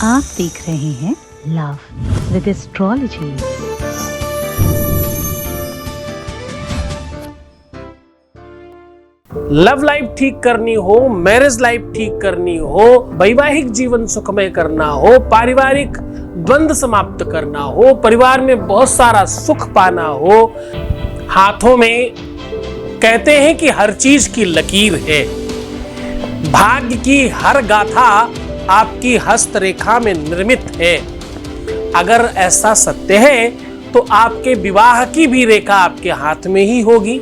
आप देख रहे हैं love with astrology. Love life ठीक करनी हो, मैरिज लाइफ ठीक करनी हो, वैवाहिक जीवन सुखमय करना हो, पारिवारिक द्वंद्व समाप्त करना हो, परिवार में बहुत सारा सुख पाना हो, हाथों में कहते हैं कि हर चीज की लकीर है। भाग्य की हर गाथा आपकी हस्तरेखा में निर्मित है। अगर ऐसा सत्य है तो आपके विवाह की भी रेखा आपके हाथ में ही होगी।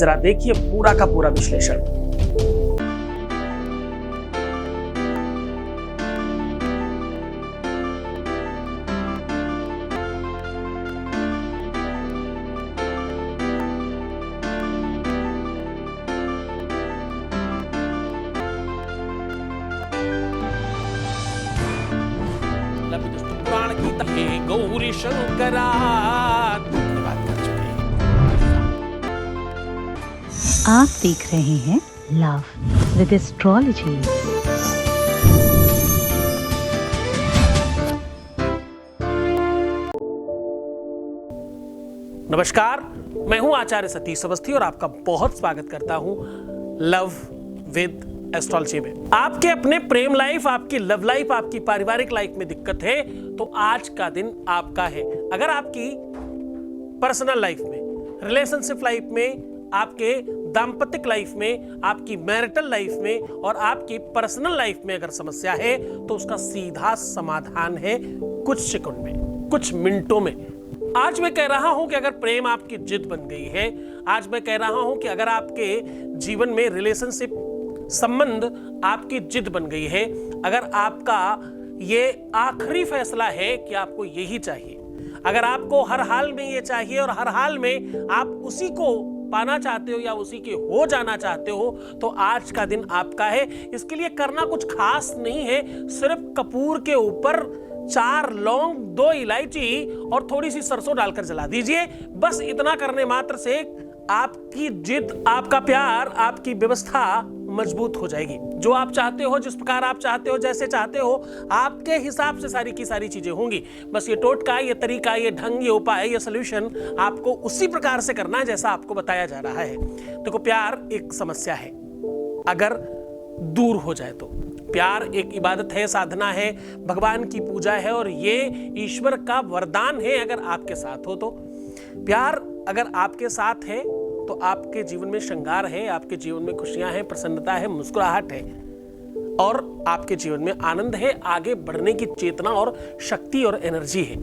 जरा देखिए पूरा का पूरा विश्लेषण। पुराण की गौरी शंकरा बात कर चुके हैं। आप देख रहे हैं लव विद एस्ट्रोलॉजी। नमस्कार, मैं हूं आचार्य सतीश अवस्थी और आपका बहुत स्वागत करता हूं लव विद एस्ट्रोलॉजी में। आपके अपने प्रेम लाइफ, आपकी लव लाइफ, आपकी पारिवारिक लाइफ में दिक्कत है तो आज का दिन आपका है। अगर आपकी पर्सनल लाइफ में, रिलेशनशिप लाइफ में, आपके दाम्पत्य लाइफ में, आपकी मैरिटल लाइफ में और आपकी पर्सनल लाइफ में अगर समस्या है तो उसका सीधा समाधान है कुछ सेकंड में, कुछ मिनटों में। आज मैं कह रहा हूं कि अगर प्रेम आपकी जिद बन गई है, आज मैं कह रहा हूं कि अगर आपके जीवन में रिलेशनशिप संबंध आपकी जिद बन गई है, अगर आपका ये आखिरी फैसला है कि आपको यही चाहिए, अगर आपको हर हाल में ये चाहिए और हर हाल में आप उसी को पाना चाहते हो या उसी के हो जाना चाहते हो, तो आज का दिन आपका है। इसके लिए करना कुछ खास नहीं है, सिर्फ कपूर के ऊपर 4 लौंग, 2 इलायची और थोड़ी सी सरसों डालकर जला दीजिए। बस इतना करने मात्र से आपकी जिद, आपका प्यार, आपकी व्यवस्था मजबूत हो जाएगी। जो आप चाहते हो, जिस प्रकार आप चाहते हो, जैसे चाहते हो, आपके हिसाब से सारी की सारी चीजें होंगी। बस ये टोटका, ये तरीका, ये ढंग, ये उपाय, ये सॉल्यूशन आपको उसी प्रकार से करना है जैसा आपको बताया जा रहा है। देखो, प्यार एक समस्या है, अगर दूर हो जाए तो। प्यार एक इबादत है, साधना है, भगवान की पूजा है और ये ईश्वर का वरदान है अगर आपके साथ हो तो। प्यार अगर आपके साथ है तो आपके जीवन में श्रृंगार है, आपके जीवन में खुशियां हैं, प्रसन्नता है, मुस्कुराहट है और आपके जीवन में आनंद है, आगे बढ़ने की चेतना और शक्ति और एनर्जी है।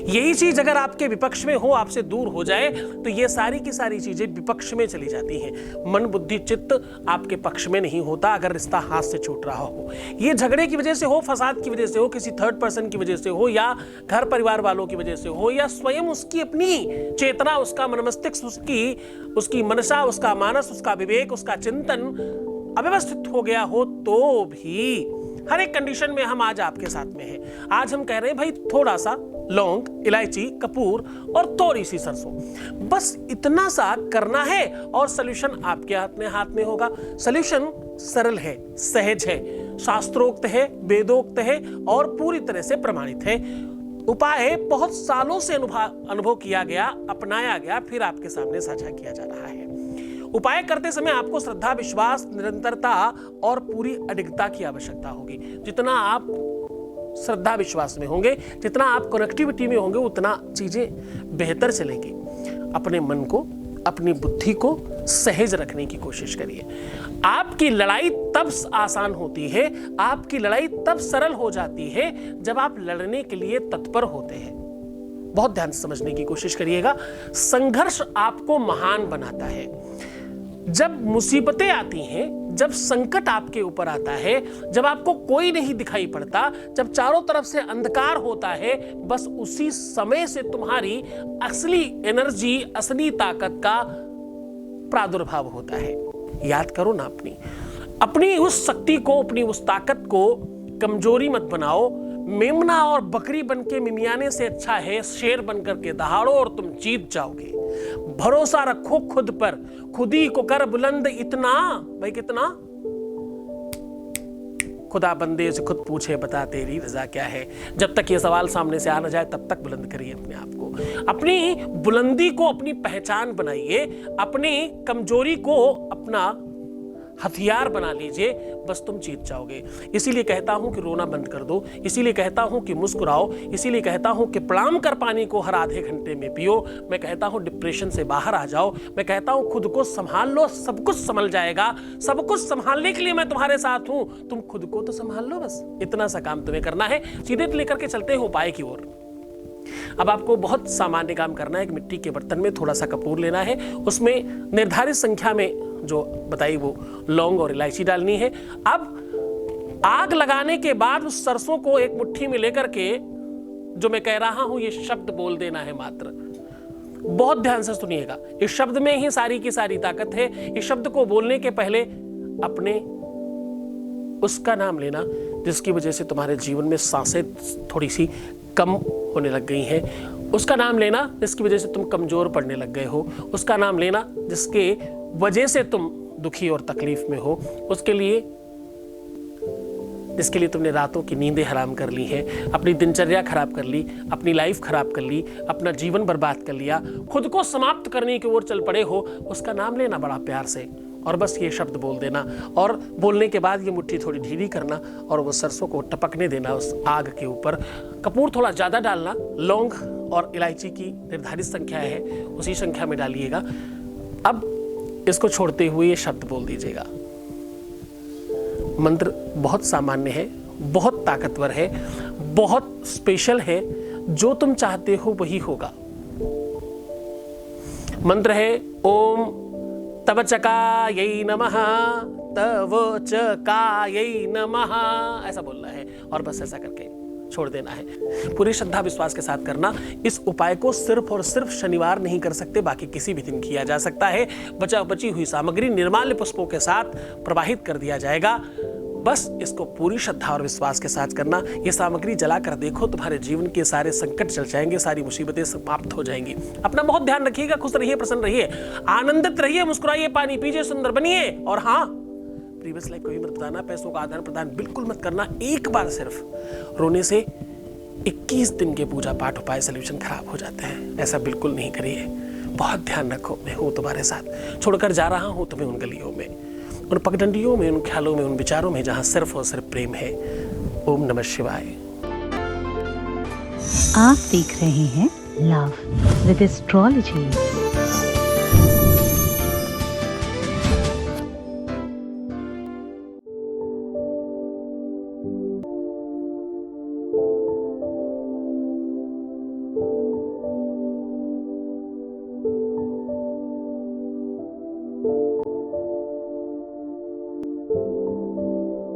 यही चीज अगर आपके विपक्ष में हो, आपसे दूर हो जाए तो ये सारी की सारी चीजें विपक्ष में चली जाती हैं। मन, बुद्धि, चित्त आपके पक्ष में नहीं होता अगर रिश्ता हाथ से छूट रहा हो। ये झगड़े की वजह से हो, फसाद की वजह से हो, किसी थर्ड पर्सन की वजह से हो, या घर परिवार वालों की वजह से हो, या स्वयं उसकी अपनी चेतना, उसका मन मस्तिष्क, उसकी मनसा, उसका मानस, उसका विवेक, उसका चिंतन अव्यवस्थित हो गया हो, तो भी हर एक कंडीशन में हम आज आपके साथ में हैं। आज हम कह रहे हैं भाई थोड़ा सा लौंग, इलायची, कपूर और थोड़ी सी सरसों, बस इतना सा करना है और सॉल्यूशन आपके हाथ में होगा। सॉल्यूशन सरल है, सहज है, शास्त्रोक्त है, वेदोक्त है और पूरी तरह से प्रमाणित है। उपाय बहुत सालों से अनुभव किया गया, अपनाया गया, फिर आपके सामने साझा किया जा रहा है। उपाय करते समय आपको श्रद्धा, विश्वास, निरंतरता और पूरी अडिगता की आवश्यकता होगी। जितना आप श्रद्धा विश्वास में होंगे, जितना आप कनेक्टिविटी में होंगे, उतना चीजें बेहतर चलेंगी। अपने मन को, अपनी बुद्धि को सहज रखने की कोशिश करिए। आपकी लड़ाई तब आसान होती है, आपकी लड़ाई तब सरल हो जाती है जब आप लड़ने के लिए तत्पर होते हैं। बहुत ध्यान से समझने की कोशिश करिएगा। संघर्ष आपको महान बनाता है। जब मुसीबतें आती हैं, जब संकट आपके ऊपर आता है, जब आपको कोई नहीं दिखाई पड़ता, जब चारों तरफ से अंधकार होता है, बस उसी समय से तुम्हारी असली एनर्जी, असली ताकत का प्रादुर्भाव होता है। याद करो ना अपनी उस शक्ति को, अपनी उस ताकत को कमजोरी मत बनाओ। मेमना और बकरी बनके मिमियाने से अच्छा है शेर बनकर के दहाड़ो और तुम जीत जाओगे। भरोसा रखो खुद पर, खुद ही को कर बुलंद इतना, भाई कितना, खुदा बंदे से खुद पूछे बता तेरी रजा क्या है। जब तक ये सवाल सामने से आ न जाए तब तक बुलंद करिए अपने आप को, अपनी बुलंदी को अपनी पहचान बनाइए, अपनी कमजोरी को अपना हथियार बना लीजिए, बस तुम जीत जाओगे। इसीलिए कहता हूं कि रोना बंद कर दो, इसीलिए कहता हूं कि मुस्कुराओ, इसीलिए कहता हूं कि प्रणाम कर पानी को हर आधे घंटे में पियो। मैं कहता हूं डिप्रेशन से बाहर आ जाओ। मैं कहता हूं खुद को संभाल लो, सब कुछ संभल जाएगा। सब कुछ संभालने के लिए मैं तुम्हारे साथ हूं, तुम खुद को तो संभाल लो, बस इतना सा काम तुम्हें करना है। सीधे लेकर के चलते हो उपाय की ओर। अब आपको बहुत सामान्य काम करना है। एक मिट्टी के बर्तन में थोड़ा सा कपूर लेना है, उसमें निर्धारित संख्या में जो बताई वो लौंग और इलायची डालनी है। अब आग लगाने के बाद उस सरसों को एक मुट्ठी में लेकर के, जो मैं कह रहा हूं ये शब्द बोल देना है मात्र। बहुत ध्यान से सुनिएगा, इस शब्द में ही सारी की सारी ताकत है। इस शब्द को बोलने के पहले अपने उसका नाम लेना जिसकी वजह से तुम्हारे जीवन में सांसें थोड़ी सी कम होने लग गई हैं। उसका नाम लेना जिसकी वजह से तुम कमजोर पड़ने लग गए हो। उसका नाम लेना जिसके वजह से तुम दुखी और तकलीफ में हो। उसके लिए जिसके लिए तुमने रातों की नींदें हराम कर ली हैं, अपनी दिनचर्या खराब कर ली, अपनी लाइफ खराब कर ली, अपना जीवन बर्बाद कर लिया, खुद को समाप्त करने की ओर चल पड़े हो। उसका नाम लेना बड़ा प्यार से और बस ये शब्द बोल देना, और बोलने के बाद ये मुट्ठी थोड़ी ढीली करना और वो सरसों को टपकने देना उस आग के ऊपर। कपूर थोड़ा ज़्यादा डालना, लौंग और इलायची की निर्धारित संख्या है उसी संख्या में डालिएगा। अब इसको छोड़ते हुए ये शब्द बोल दीजिएगा। मंत्र बहुत सामान्य है, बहुत ताकतवर है, बहुत स्पेशल है। जो तुम चाहते हो वही होगा। मंत्र है ओम तव चकायै नमः, तव चकायै नमः, ऐसा बोलना है और बस ऐसा करके छोड़ देना है। पूरी श्रद्धा विश्वास के साथ करना। इस उपाय को सिर्फ और सिर्फ शनिवार नहीं कर सकते, बाकी किसी भी दिन किया जा सकता है। बची हुई सामग्री निर्माल्य पुष्पों के साथ प्रवाहित कर दिया जाएगा। बस इसको पूरी श्रद्धा और विश्वास के साथ करना। ये सामग्री जला कर देखो, तुम्हारे जीवन के सारे संकट चल जाएंगे, सारी मुसीबतें समाप्त हो जाएंगी। अपना बहुत ध्यान रखिएगा, खुश रहिए, प्रसन्न रहिए, आनंदित रहिए, मुस्कुराइए, पानी पीजिए, सुंदर बनिए। और हाँ, प्रीवियस लाइफ को भी मत बताना, पैसों का आदान प्रदान बिल्कुल मत करना। एक बार सिर्फ रोने से 21 दिन के पूजा पाठ उपाय सोल्यूशन खराब हो जाते हैं, ऐसा बिल्कुल नहीं करिए। बहुत ध्यान रखो, मैं हूँ तुम्हारे साथ, छोड़कर जा रहा हूँ तुम्हें उन गलियों में, उन पगडंडियों में, उन ख्यालों में, उन विचारों में जहां सिर्फ और सिर्फ प्रेम है। ओम नमः शिवाय। आप देख रहे हैं लव विद एस्ट्रोलॉजी।